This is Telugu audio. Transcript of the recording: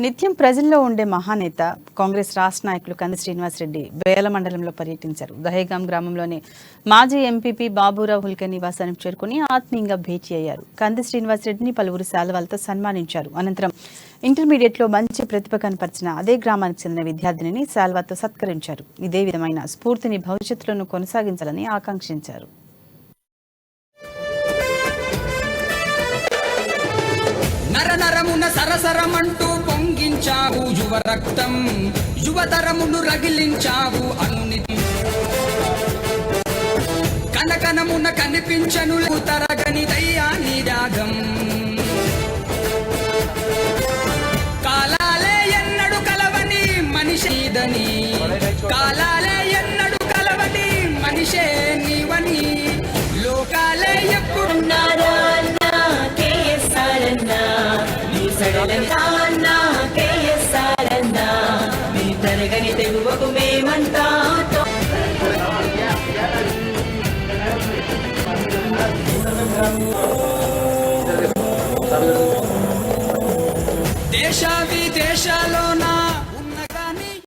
నిత్యం ప్రజల్లో ఉండే మహానేత కాంగ్రెస్ రాష్ట్ర నాయకులు కంది శ్రీనివాసరెడ్డి బేల మండలంలో పర్యటించారు. దహేగాం గ్రామంలోని మాజీ ఎంపీపీ బాబురావు హుల్కే నివాసానికి చేరుకుని ఆత్మీయంగా భేటీ అయ్యారు. కంది శ్రీనివాసరెడ్డిని పలువురు శాలువాలతో సన్మానించారు. అనంతరం ఇంటర్మీడియట్లో మంచి ప్రతిభ కనపరిచిన అదే గ్రామానికి చెందిన విద్యార్థినిని శాలువాతో సత్కరించారు. ఇదే విధమైన స్ఫూర్తిని భవిష్యత్తులోనూ కొనసాగించాలని ఆకాంక్షించారు. నరనరమున సరసరమంటూ పొంగించావు యువ రక్తం, యువతరమును రగిలించావు అనునితి. కనకనమున కనిపించను తరగని దయ్యాని రాగం. కాలాలే ఎన్నడు కలవని మనిషిదని, కాలాలే ఎన్నడు కలవని మనిషే నీవని, లోకాలే ఎప్పుడున్నారా తరగని తెగువకు మేమంతా దేశ విదేశాల్లో